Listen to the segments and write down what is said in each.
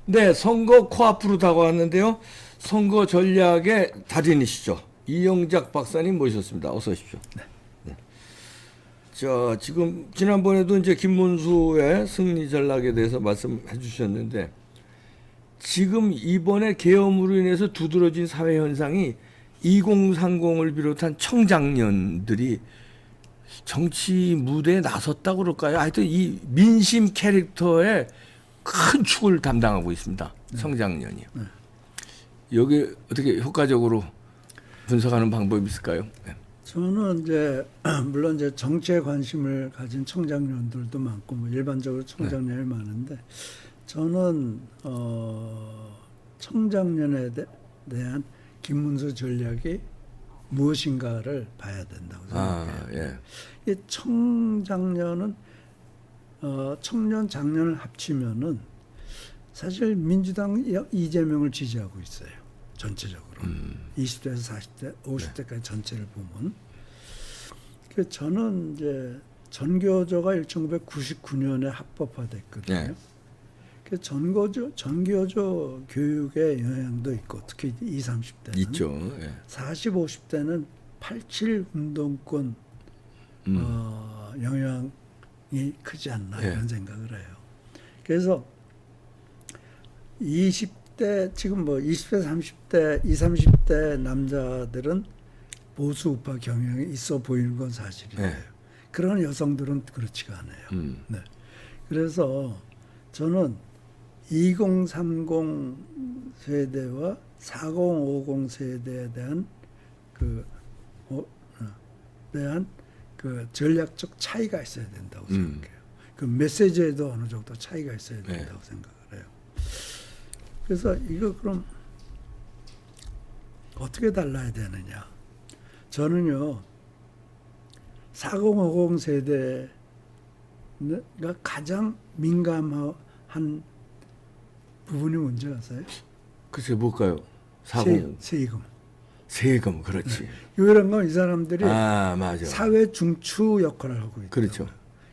네, 선거 코앞으로 다가왔는데요. 선거 전략의 달인이시죠. 이영작 박사님 모셨습니다. 어서 오십시오. 네. 자, 지금 지난번에도 이제 김문수의 승리 전략에 대해서 말씀해 주셨는데 지금 이번에 계엄으로 인해서 두드러진 사회 현상이 2030을 비롯한 청장년들이 정치 무대에 나섰다고 그럴까요? 하여튼 이 민심 캐릭터의 큰 축을 담당하고 있습니다. 청장년이요. 여기 어떻게 효과적으로 분석하는 방법이 있을까요? 네. 저는 이제 물론 이제 정치에 관심을 가진 청장년들도 많고 뭐 일반적으로 청장년이 많은데 저는 청장년에 대한 김문수 전략이 무엇인가를 봐야 된다고 생각해요. 이 청장년은 청년 장년을 합치면은 사실 민주당 이재명을 지지하고 있어요. 전체적으로 20대에서 40대, 50대까지 전체를 보면. 그 저는 이제 전교조가 1999년에 합법화됐거든요. 네. 그 전교조 교육의 영향도 있고 특히 20, 30대는 있죠. 예. 40, 50대는 87 운동권 영향이 크지 않나 이런 생각을 해요. 그래서 20대 지금 뭐 20대, 30대, 20, 30대 남자들은 보수 우파 경향이 있어 보이는 건 사실이에요. 그런 여성들은 그렇지가 않아요. 네. 그래서 저는 2030 세대와 4050 세대에 대한 그 전략적 차이가 있어야 된다고 생각해요. 그 메시지에도 어느 정도 차이가 있어야 된다고 생각을 해요. 그래서 이거 그럼 어떻게 달라야 되느냐? 저는요 4050 세대가 가장 민감한 부분이 뭔지 아세요? 글쎄 뭘까요? 세금. 세금, 그렇지. 이런 건 이 사람들이 맞아. 사회 중추 역할을 하고 있다. 그렇죠.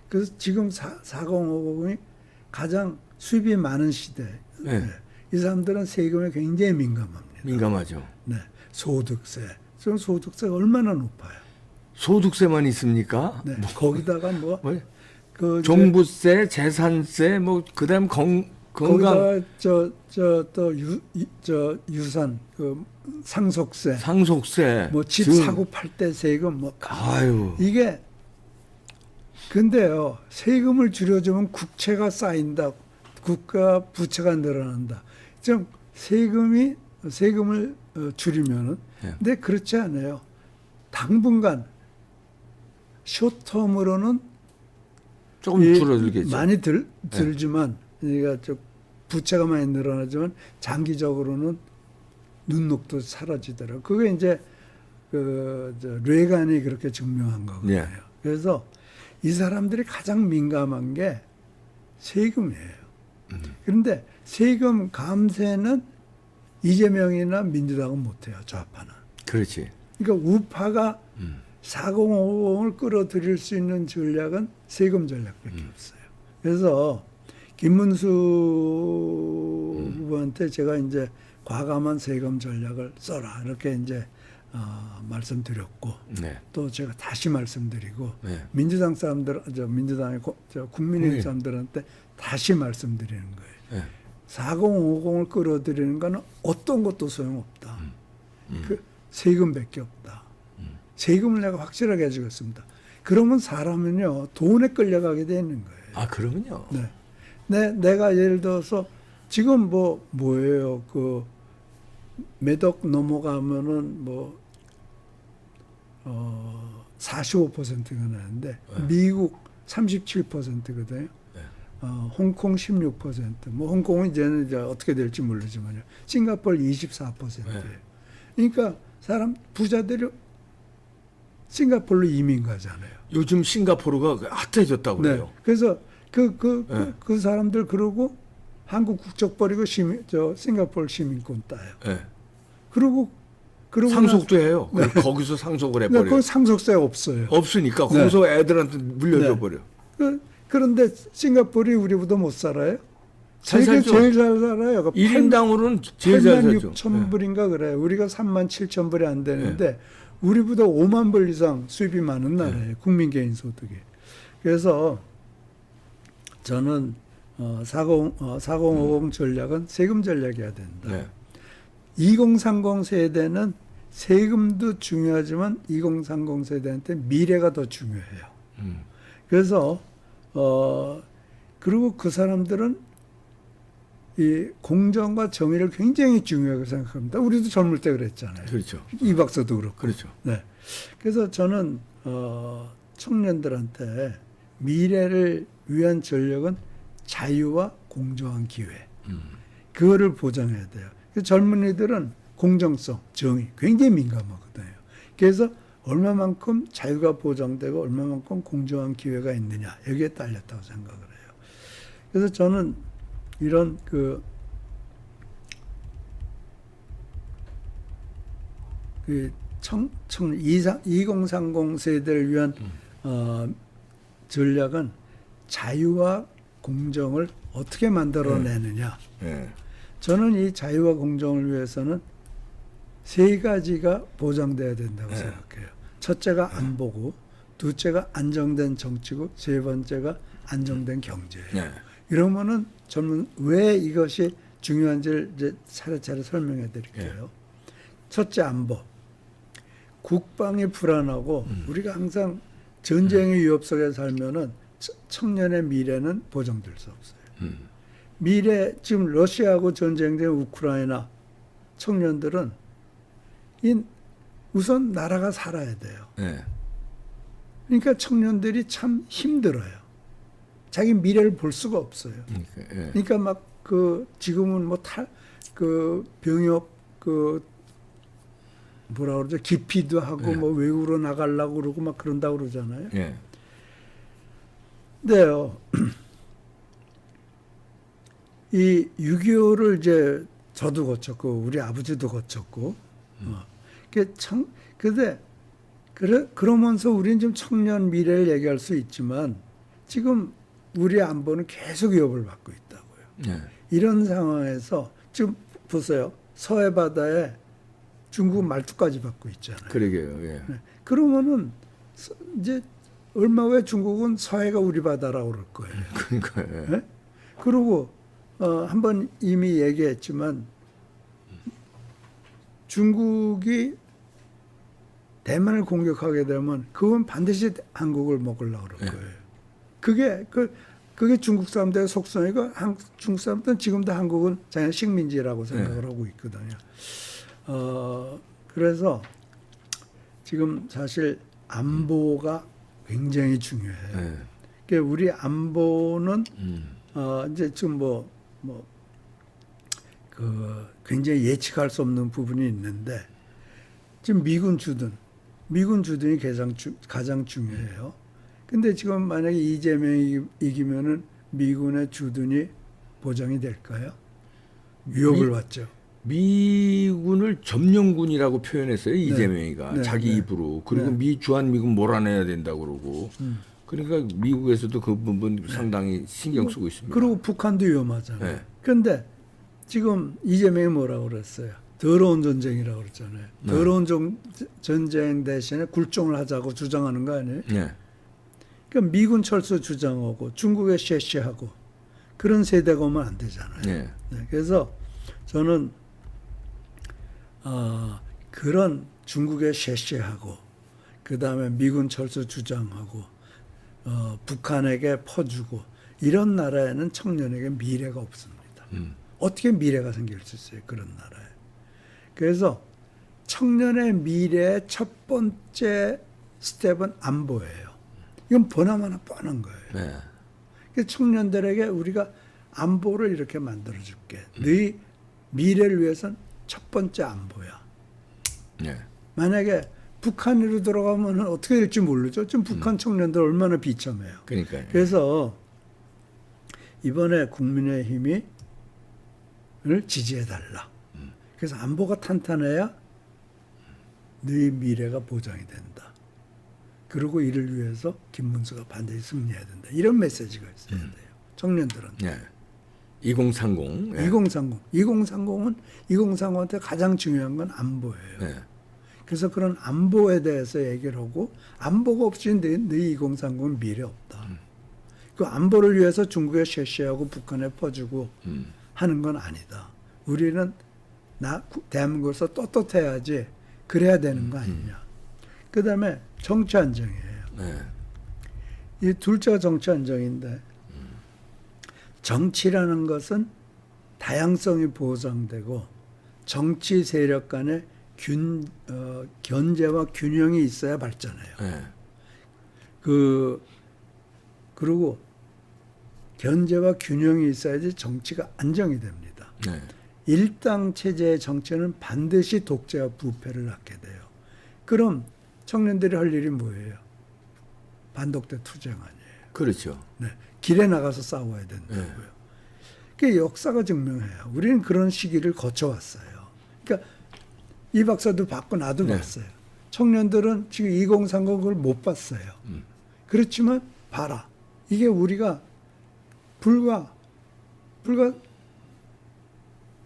그래서 지금 4050이 가장 수입이 많은 시대. 이 사람들은 세금에 굉장히 민감합니다. 민감하죠. 네, 소득세. 지금 소득세가 얼마나 높아요? 소득세만 있습니까? 네, 거기다가 그 종부세, 재산세, 뭐 그다음 건강. 거기다가 또 유산 그 상속세, 뭐 집 사고 팔 때 세금 이게 근데요 세금을 줄여주면 국채가 쌓인다, 국가 부채가 늘어난다. 좀 세금을 줄이면은 근데 그렇지 않아요. 당분간 쇼텀으로는 조금 줄어들겠죠. 많이 들지만 그러니까 부채가 많이 늘어나지만 장기적으로는 눈녹도 사라지더라고요. 그게 이제 레간이 그렇게 증명한 거거든요. 그래서 이 사람들이 가장 민감한 게 세금이에요. 그런데 세금 감세는 이재명이나 민주당은 못해요. 좌파는. 그렇지. 그러니까 우파가 4050을 끌어들일 수 있는 전략은 세금 전략밖에 없어요. 그래서 김문수 후보한테 제가 이제 과감한 세금 전략을 써라 이렇게 이제 말씀드렸고 또 제가 다시 말씀드리고 민주당 사람들 민주당의 국민의힘 사람들한테 다시 말씀드리는 거예요. 4050을 끌어들이는 거는 어떤 것도 소용없다. 그 세금밖에 없다. 세금을 내가 확실하게 해주겠습니다. 그러면 사람은요 돈에 끌려가게 돼 있는 거예요. 아 그러면요. 네. 내가 예를 들어서 지금 뭐예요? 그 매덕 넘어가면은 45%가 나는데 미국 37%거든요. 홍콩 16%. 뭐 홍콩은 이제는 어떻게 될지 모르지만요. 싱가포르 24%예요. 그러니까 사람 부자들이 싱가포르로 이민 가잖아요. 요즘 싱가포르가 핫해졌다고 그래요. 그래서 그 사람들 그러고 한국 국적 버리고 싱가포르 시민권 따요. 그러고 상속도 해요. 거기서 상속을 해버려요. 그 상속세가 없어요. 없으니까 거기서 애들한테 물려줘 버려. 그런데 싱가포르이 우리보다 못 살아요? 잘 세계 살죠. 제일 잘 살아요. 그 1인당으로는 제일 잘 8만 살죠. 6천 불인가 그래요. 우리가 3만 7천 불이 안 되는데 우리보다 5만 불 이상 수입이 많은 나라예요. 국민 개인 소득이. 그래서 저는 4050 전략은 세금 전략이어야 된다. 네. 2030 세대는 세금도 중요하지만 2030 세대한테 미래가 더 중요해요. 그래서 그리고 그 사람들은 이 공정과 정의를 굉장히 중요하게 생각합니다. 우리도 젊을 때 그랬잖아요. 그렇죠. 이 박사도 그렇고. 그렇죠. 네. 그래서 저는 청년들한테 미래를 위한 전략은 자유와 공정한 기회. 그거를 보장해야 돼요. 젊은이들은 공정성, 정의 굉장히 민감하거든요. 그래서 얼마만큼 자유가 보장되고 얼마만큼 공정한 기회가 있느냐 여기에 딸렸다고 생각을 해요. 그래서 저는 이런 2030 세대를 위한 전략은 자유와 공정을 어떻게 만들어내느냐. 저는 이 자유와 공정을 위해서는 세 가지가 보장돼야 된다고 생각해요. 첫째가 안보고, 둘째가 안정된 정치고, 세 번째가 안정된 경제예요. 이러면은 저는 왜 이것이 중요한지를 이제 차례차례 설명해 드릴게요. 첫째 안보. 국방이 불안하고 우리가 항상 전쟁의 위협 속에 살면은 청년의 미래는 보장될 수 없어요. 지금 러시아하고 전쟁된 우크라이나 청년들은 우선 나라가 살아야 돼요. 그러니까 청년들이 참 힘들어요. 자기 미래를 볼 수가 없어요. 그러니까 막 지금은 병역 뭐라 그러죠? 기피도 하고 뭐 외국으로 나가려고 그러고 막 그런다고 그러잖아요. 근데요. 이 6.25를 이제 저도 거쳤고 우리 아버지도 거쳤고 근데 그러면서 우리는 좀 청년 미래를 얘기할 수 있지만 지금 우리 안보는 계속 위협을 받고 있다고요. 이런 상황에서 지금 보세요. 서해 바다에 중국 말투까지 받고 있잖아요. 그러게요. 그러면은 이제 얼마 후에 중국은 서해가 우리 바다라고 그럴 거예요. 그러니까요. 그리고 한번 이미 얘기했지만 중국이 대만을 공격하게 되면 그건 반드시 한국을 먹으려고 그럴 거예요. 그게 중국 사람들의 속성이고 중국 사람들은 지금도 한국은 자기네 식민지라고 생각을 하고 있거든요. 그래서 지금 사실 안보가 굉장히 중요해요. 그러니까 우리 안보는 이제 지금 굉장히 예측할 수 없는 부분이 있는데 지금 미군 주둔이 가장 중요해요. 근데 지금 만약에 이재명이 이기면은 미군의 주둔이 보장이 될까요? 위협을 받죠. 미군을 점령군이라고 표현했어요. 이재명이가 자기 입으로. 그리고 주한미군 몰아내야 된다고 그러고. 그러니까 미국에서도 그 부분 상당히 신경 쓰고 있습니다. 그리고 북한도 위험하잖아요. 그런데 지금 이재명이 뭐라고 그랬어요? 더러운 전쟁이라고 그랬잖아요. 더러운 전쟁 대신에 굴종을 하자고 주장하는 거 아니에요? 그러니까 미군 철수 주장하고 중국에 쉐쉐하고 그런 세대가 오면 안 되잖아요. 그래서 저는 그런 중국에 쉐쉐하고 그다음에 미군 철수 주장하고 북한에게 퍼주고 이런 나라에는 청년에게 미래가 없습니다. 어떻게 미래가 생길 수 있어요? 그런 나라에. 그래서 청년의 미래의 첫 번째 스텝은 안보예요. 이건 보나마나 뻔한 거예요. 그래서 청년들에게 우리가 안보를 이렇게 만들어줄게. 너희 미래를 위해서는 첫 번째 안보야. 만약에 북한으로 들어가면 어떻게 될지 모르죠. 지금 북한 청년들 얼마나 비참해요. 그러니까요. 그래서 이번에 국민의힘을 지지해달라. 그래서 안보가 탄탄해야 너희 미래가 보장이 된다. 그리고 이를 위해서 김문수가 반드시 승리해야 된다. 이런 메시지가 있어야 돼요. 청년들은. 2030. 예. 2030. 2030한테 가장 중요한 건 안보예요. 예. 그래서 그런 안보에 대해서 얘기를 하고 안보가 없이 너희 2030은 미래 없다. 그 안보를 위해서 중국에 쉐쉐하고 북한에 퍼주고 하는 건 아니다. 우리는 대한민국에서 떳떳해야지 그래야 되는 거 아니냐. 그 다음에 정치 안정이에요. 네. 이 둘째가 정치 안정인데 정치라는 것은 다양성이 보장되고 정치 세력 간의 견제와 균형이 있어야 발전해요. 네. 그리고 견제와 균형이 있어야지 정치가 안정이 됩니다. 네. 일당 체제의 정치는 반드시 독재와 부패를 낳게 돼요. 그럼 청년들이 할 일이 뭐예요? 반독재 투쟁 아니에요. 그렇죠. 네. 길에 나가서 싸워야 된다고요. 네. 그게 역사가 증명해요. 우리는 그런 시기를 거쳐왔어요. 그러니까 이 박사도 봤고 나도 네. 봤어요. 청년들은 지금 2030을 못 봤어요. 그렇지만 봐라. 이게 우리가 불과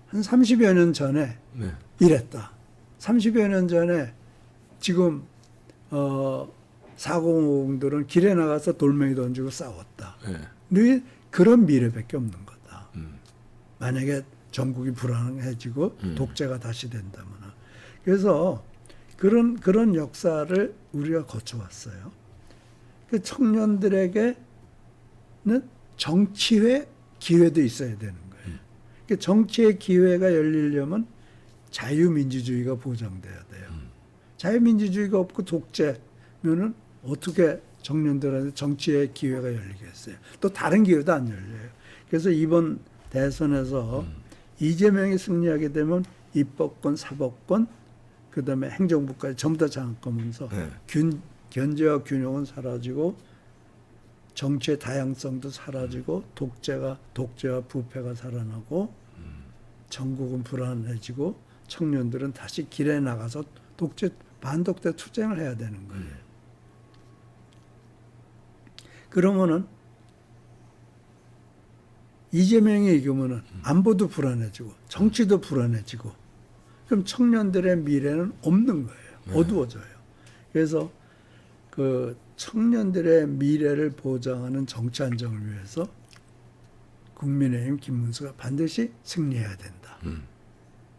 한 30여 년 전에 네. 이랬다. 30여 년 전에 지금 4050들은 길에 나가서 돌멩이 던지고 싸웠다. 네. 그런 미래밖에 없는 거다. 만약에 전국이 불안해지고 독재가 다시 된다면. 그래서 그런 역사를 우리가 거쳐왔어요. 그 청년들에게는 정치회 기회도 있어야 되는 거예요. 그 정치의 기회가 열리려면 자유민주주의가 보장돼야 돼요. 자유민주주의가 없고 독재면은 어떻게 청년들한테 정치의 기회가 열리겠어요. 또 다른 기회도 안 열려요. 그래서 이번 대선에서 이재명이 승리하게 되면 입법권, 사법권, 그다음에 행정부까지 전부 다 장악하면서 네. 견제와 균형은 사라지고 정치의 다양성도 사라지고 독재와 부패가 살아나고 전국은 불안해지고 청년들은 다시 길에 나가서 반독재 투쟁을 해야 되는 거예요. 그러면은 이재명이 이기면은 안보도 불안해지고 정치도 불안해지고 그럼 청년들의 미래는 없는 거예요. 어두워져요. 그래서 그 청년들의 미래를 보장하는 정치 안정을 위해서 국민의힘 김문수가 반드시 승리해야 된다.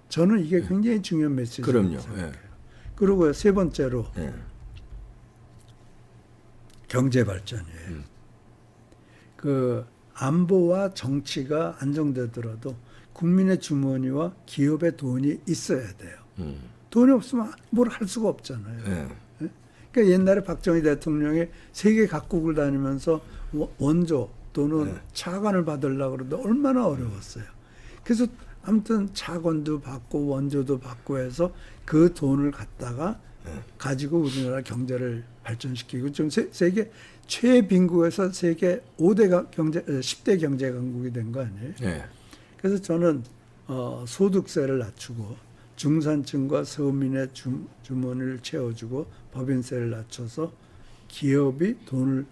저는 이게 굉장히 중요한 메시지라고 그럼요. 생각해요. 그리고 세 번째로 네. 경제 발전이에요. 그 안보와 정치가 안정되더라도 국민의 주머니와 기업의 돈이 있어야 돼요. 돈이 없으면 뭘 할 수가 없잖아요. 네. 그러니까 옛날에 박정희 대통령이 세계 각국을 다니면서 원조 또는 차관을 받으려고 그러는데 얼마나 어려웠어요. 그래서 아무튼 차관도 받고 원조도 받고 해서 그 돈을 갖다가 가지고 우리나라 경제를 발전시키고 지금 세계 최빈국에서 세계 10대 경제 강국이 된 거 아니에요. 네. 그래서 저는 소득세를 낮추고 중산층과 서민의 주머니를 채워주고 법인세를 낮춰서 기업이 돈을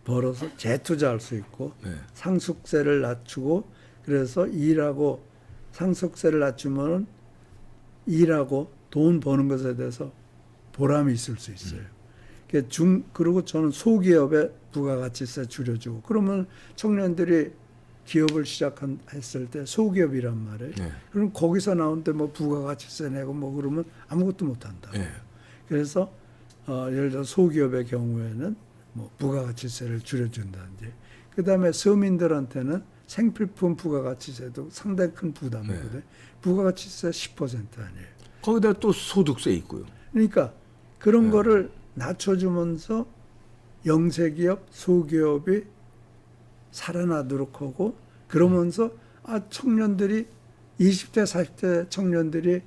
벌어서 재투자할 수 있고 상속세를 낮추고 그래서 상속세를 낮추면 일하고 돈 버는 것에 대해서 보람이 있을 수 있어요. 그리고 저는 소기업에 부가가치세 줄여주고 그러면 청년들이 기업을 시작했을 때 소기업이란 말이에요. 그럼 거기서 나오는데 뭐 부가가치세 내고 뭐 그러면 아무것도 못한다. 그래서 예를 들어 소기업의 경우에는 뭐 부가가치세를 줄여준다든지 그다음에 서민들한테는 생필품 부가가치세도 상당히 큰 부담이거든요. 부가가치세 10% 아니에요. 거기다 또 소득세 있고요. 그러니까 그런 거를 낮춰주면서 영세기업, 소기업이 살아나도록 하고 그러면서 청년들이 20대, 40대 청년들이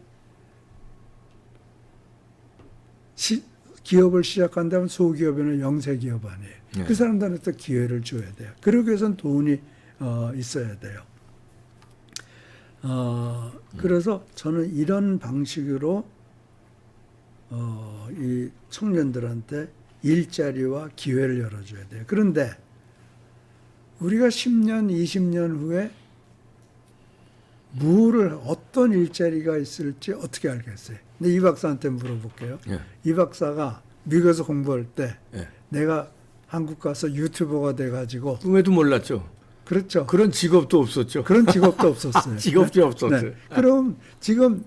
기업을 시작한다면 소기업이나 영세기업 아니에요. 그 사람들한테 기회를 줘야 돼요. 그러기 위해서는 돈이 있어야 돼요. 그래서 저는 이런 방식으로 이 청년들한테 일자리와 기회를 열어줘야 돼요. 그런데 우리가 10년, 20년 후에 뭐를 어떤 일자리가 있을지 어떻게 알겠어요. 근데 이 박사한테 물어볼게요. 예. 이 박사가 미국에서 공부할 때 예. 내가 한국 가서 유튜버가 돼가지고 꿈에도 몰랐죠. 그렇죠. 그런 직업도 없었죠. 그런 직업도 없었어요. 직업도 네? 없었어요. 네. 그럼 지금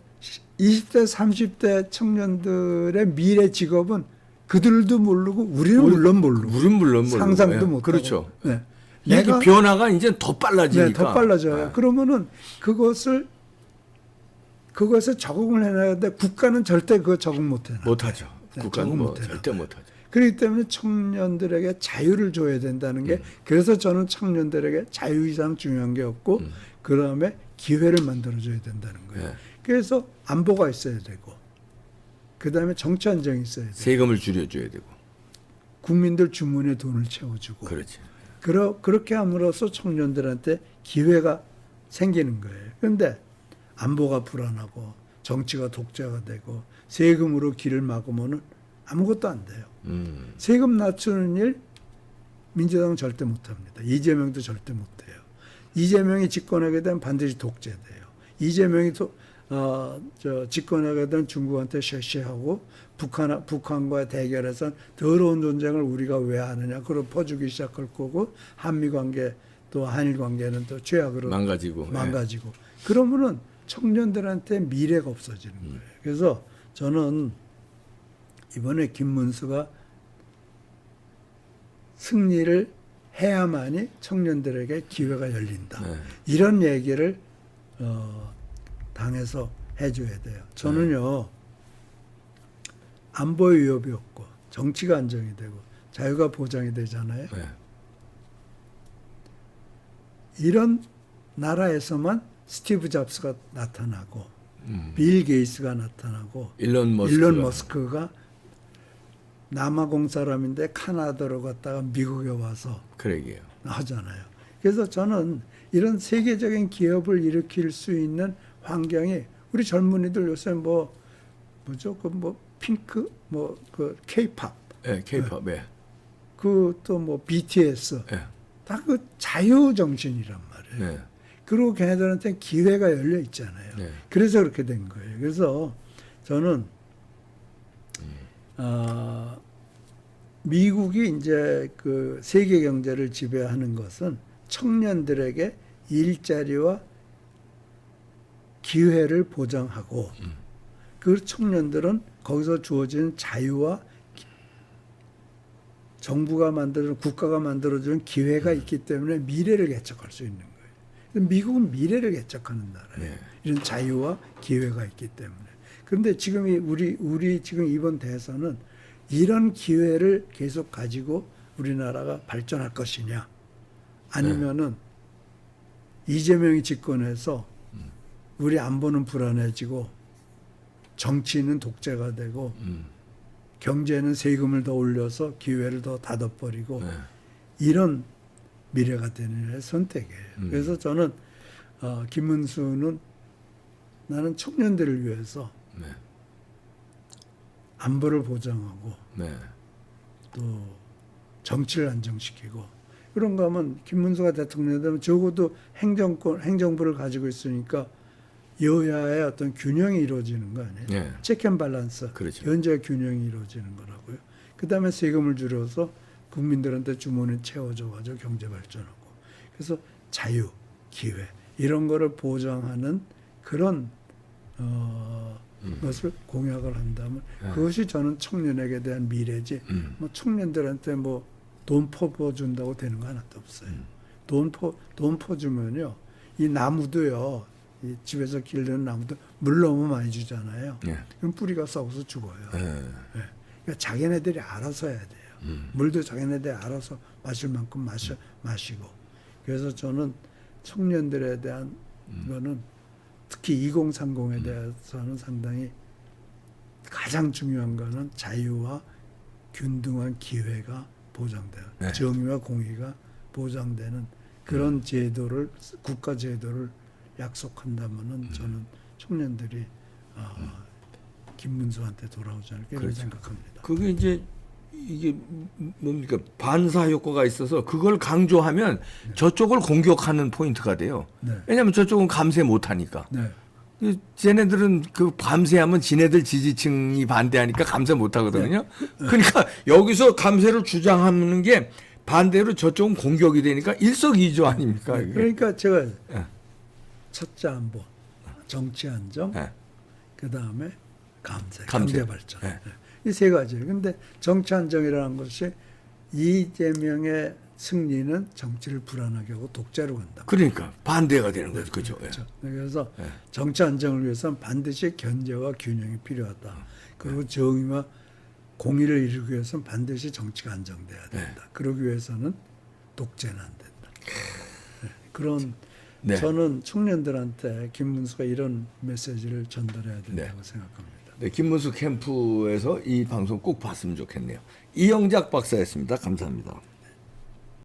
20대, 30대 청년들의 미래 직업은 그들도 모르고 우리는 물론 모르고 우린 물론 상상도 예. 못 그렇죠. 하고. 네. 이게 변화가 이제 더 빨라지니까. 네, 더 빨라져요. 네. 그러면은 그것에 적응을 해놔야 되는데 국가는 절대 그거 적응 못 해놔. 못하죠. 네, 국가는 적응 뭐 못 해놔. 절대 못하죠. 그렇기 때문에 청년들에게 자유를 줘야 된다는 게 그래서 저는 청년들에게 자유 이상 중요한 게 없고 그다음에 기회를 만들어줘야 된다는 거예요. 네. 그래서 안보가 있어야 되고 그다음에 정치 안정이 있어야 되고 세금을 줄여줘야 되고. 국민들 주머니에 돈을 채워주고 그렇지. 그렇게 함으로써 청년들한테 기회가 생기는 거예요. 그런데 안보가 불안하고 정치가 독재가 되고 세금으로 길을 막으면은 아무것도 안 돼요. 세금 낮추는 일 민주당은 절대 못합니다. 이재명도 절대 못해요. 이재명이 집권하게 되면 반드시 독재돼요. 이재명이 집권하게 되면 중국한테 쉐쉐하고 북한과 대결해서 더러운 전쟁을 우리가 왜 하느냐 그걸 퍼주기 시작할 거고 한미관계 또 한일관계는 또 최악으로 망가지고. 그러면은 청년들한테 미래가 없어지는 거예요. 그래서 저는 이번에 김문수가 승리를 해야만이 청년들에게 기회가 열린다. 네. 이런 얘기를 당에서 해줘야 돼요. 저는요 안보의 위협이 없고 정치가 안정이 되고 자유가 보장이 되잖아요. 네. 이런 나라에서만 스티브 잡스가 나타나고 빌 게이츠가 나타나고 일론 머스크가 남아공 사람인데 카나다로 갔다가 미국에 와서 그러게요. 하잖아요. 그래서 저는 이런 세계적인 기업을 일으킬 수 있는 환경이 우리 젊은이들 요새 뭐죠? 핑크 그 케이팝. 예, 케이팝. 예. 그 또 BTS. 예. 다 그 자유 정신이란 말이에요. 네. 그리고 걔네들한테 기회가 열려 있잖아요. 네. 그래서 그렇게 된 거예요. 그래서 저는 미국이 이제 그 세계 경제를 지배하는 것은 청년들에게 일자리와 기회를 보장하고 그 청년들은 거기서 주어지는 자유와 정부가 만들어준 국가가 만들어주는 기회가 있기 때문에 미래를 개척할 수 있는 거예요. 미국은 미래를 개척하는 나라예요. 네. 이런 자유와 기회가 있기 때문에. 그런데 지금 우리 지금 이번 대선은 이런 기회를 계속 가지고 우리나라가 발전할 것이냐, 아니면은 이재명이 집권해서 우리 안보는 불안해지고 정치는 독재가 되고 경제는 세금을 더 올려서 기회를 더 닫아버리고 이런 미래가 되는 선택이에요. 그래서 저는 김문수는 나는 청년들을 위해서 안보를 보장하고 또 정치를 안정시키고 그런가 하면 김문수가 대통령이 되면 적어도 행정부를 가지고 있으니까 여야의 어떤 균형이 이루어지는 거 아니에요? 네. 체크앤밸런스, 그렇죠. 현재 균형이 이루어지는 거라고요. 그다음에 세금을 줄여서 국민들한테 주머니 채워줘가지고 경제 발전하고 그래서 자유, 기회 이런 거를 보장하는 그런 것을 공약을 한다면 그것이 저는 청년에게 대한 미래지. 청년들한테 돈 퍼준다고 되는 거 하나도 없어요. 돈 퍼주면요 이 나무도요. 이 집에서 기르는 나무도 물 너무 많이 주잖아요. 그럼 뿌리가 썩어서 죽어요. 그러니까 자기네들이 알아서 해야 돼요. 물도 자기네들이 알아서 마실 만큼 마시고. 그래서 저는 청년들에 대한 거는 특히 2030에 대해서는 상당히 가장 중요한 거는 자유와 균등한 기회가 보장돼요. 정의와 공의가 보장되는 그런 제도를 국가 제도를 약속한다면은 저는 청년들이 김문수한테 돌아오지 않을까 이렇게 생각합니다. 그게 이제 이게 뭡니까 반사 효과가 있어서 그걸 강조하면 저쪽을 공격하는 포인트가 돼요. 네. 왜냐하면 저쪽은 감세 못하니까. 네. 쟤네들은 그 감세하면 지네들 지지층이 반대하니까 감세 못하거든요. 그러니까 여기서 감세를 주장하는 게 반대로 저쪽은 공격이 되니까 일석이조 아닙니까? 네. 그러니까 제가 첫째 안보, 정치 안정, 그 다음에 경제 발전. 이 세 가지예요. 근데 정치 안정이라는 것이 이재명의 승리는 정치를 불안하게 하고 독재로 간다. 그러니까 반대가 되는 거죠. 그렇죠. 그렇죠. 그래서 정치 안정을 위해서는 반드시 견제와 균형이 필요하다. 그리고 정의와 공의를 이루기 위해서는 반드시 정치가 안정돼야 된다. 그러기 위해서는 독재는 안 된다. 그런 저는 청년들한테 김문수가 이런 메시지를 전달해야 된다고 생각합니다. 네, 김문수 캠프에서 이 방송 꼭 봤으면 좋겠네요. 이영작 박사였습니다. 감사합니다.